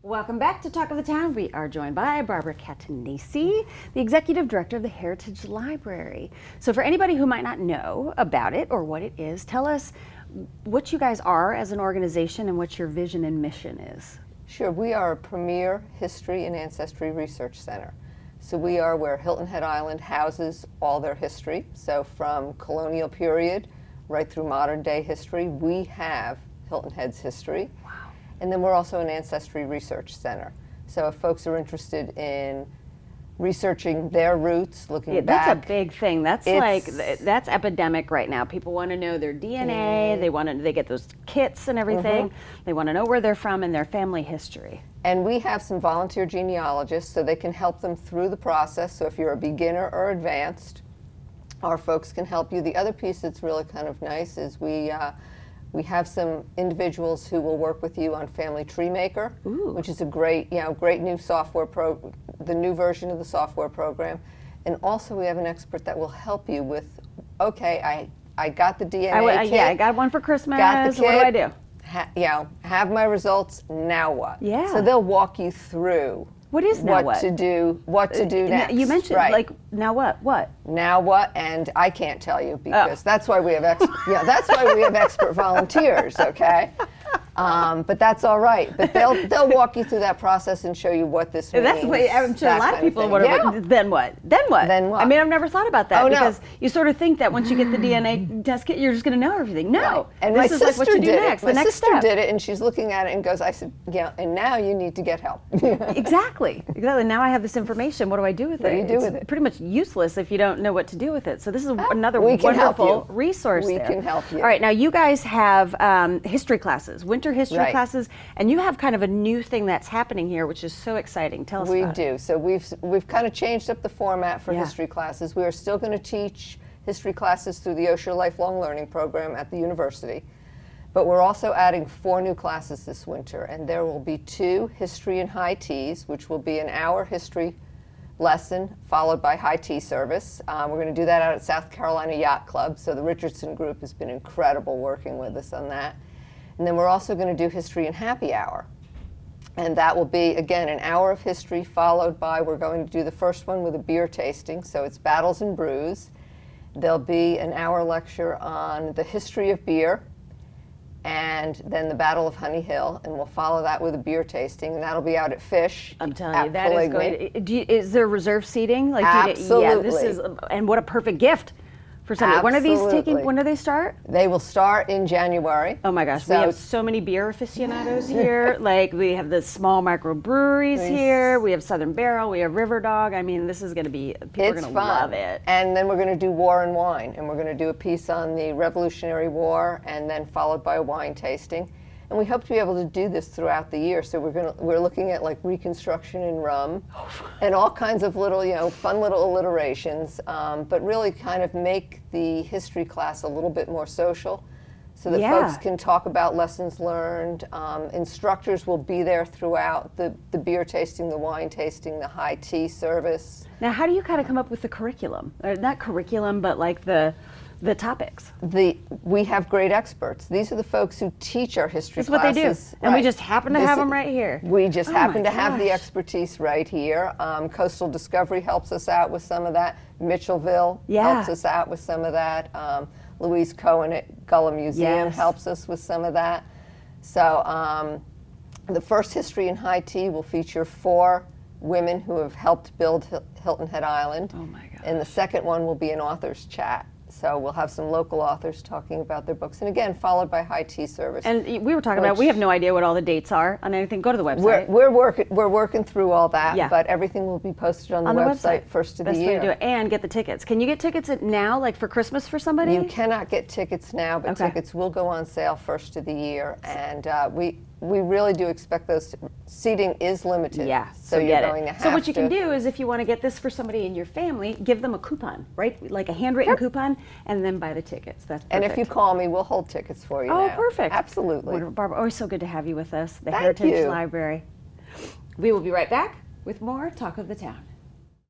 Welcome back to Talk of the Town. We are joined by Barbara Catenaci, the Executive Director of the Heritage Library. So for anybody who might not know about it or what it is, tell us what you guys are as an organization and what your vision and mission is. Sure, we are a premier history and ancestry research center. So we are where Hilton Head Island houses all their history. So from colonial period right through modern day history, we have Hilton Head's history. Wow. And then we're also an ancestry research center. So if folks are interested in researching their roots, looking back. That's a big thing. That's epidemic right now. People want to know their DNA. They get those kits and everything. They want to know where they're from and their family history. And we have some volunteer genealogists so they can help them through the process. So if you're a beginner or advanced, our folks can help you. The other piece that's really kind of nice is we have some individuals who will work with you on Family Tree Maker, which is a great new software the new version of the software program. And also we have an expert that will help you with, okay, I got the DNA kit. Yeah, I got one for Christmas. Got the kit, what do I do? Have my results, now what? Yeah. So they'll walk you through what to do next. You mentioned, like, now what? What? Now what? And I can't tell you because that's why we have that's why we have expert volunteers, okay? But that's all right. But they'll walk you through that process and show you what this means. That's what I'm sure a lot of people would have. Then what? Then what? Then what? I mean, I've never thought about that because no. You sort of think that once you get the DNA test kit, you're just going to know everything. No, right. And this is like what you do next. My the next sister step. did it, and she's looking at it and goes, "I said, yeah, and now you need to get help." Exactly. Now I have this information. What do I do with it? What do you do with it? Pretty much useless if you don't know what to do with it. So this is another we can wonderful resource. We can help you. All right. Now you guys have history classes, winter history classes. And you have kind of a new thing that's happening here, which is so exciting. Tell us about it. We do. So we've kind of changed up the format for history classes. We are still going to teach history classes through the Osher Lifelong Learning Program at the university. But we're also adding 4 new classes this winter. And there will be 2 history and high teas, which will be an hour history lesson followed by high tea service. We're going to do that out at South Carolina Yacht Club. So the Richardson Group has been incredible working with us on that. And then we're also going to do history and happy hour. And that will be, again, an hour of history followed by, we're going to do the first one with a beer tasting. So it's Battles and Brews. There'll be an hour lecture on the history of beer and then the Battle of Honey Hill. And we'll follow that with a beer tasting. And that'll be out at Fish. I'm telling you, that is going to, is there reserve seating? Like, absolutely. And what a perfect gift. For somebody. When do they start? They will start in January. Oh my gosh, we have so many beer aficionados here. Like we have the small microbreweries here. We have Southern Barrel. We have River Dog. I mean, this is going to be, people are going to love it. And then we're going to do War and Wine. And we're going to do a piece on the Revolutionary War and then followed by a wine tasting. And we hope to be able to do this throughout the year. So we're looking at like Reconstruction in rum and all kinds of little, fun little alliterations, but really kind of make the history class a little bit more social so that folks can talk about lessons learned. Instructors will be there throughout the beer tasting, the wine tasting, the high tea service. Now, how do you kind of come up with the curriculum? Or not curriculum, but like the topics. We have great experts. These are the folks who teach our history classes. That's what they do. And we just happen to have them right here. We just happen to have the expertise right here. Coastal Discovery helps us out with some of that. Mitchellville helps us out with some of that. Louise Cohen at Gullah Museum helps us with some of that. So the first History and High Tea will feature 4 women who have helped build Hilton Head Island. Oh my gosh. And the second one will be an author's chat. So we'll have some local authors talking about their books. And again, followed by high tea service. And we were talking about, we have no idea what all the dates are on anything. Go to the website. We're working through all that, but everything will be posted on the website first of the year. Best way to do it. And get the tickets. Can you get tickets now, like for Christmas for somebody? You cannot get tickets now, but tickets will go on sale first of the year. And we really do expect those. Seating is limited. Yeah, so you're going to have to. So what you can do is if you want to get this for somebody in your family, give them a coupon, right? Like a handwritten coupon, and then buy the tickets. That's perfect. And if you call me, we'll hold tickets for you now. Perfect. Absolutely. Wonderful. Barbara, always so good to have you with us. The Thank Heritage you. Library. We will be right back with more Talk of the Town.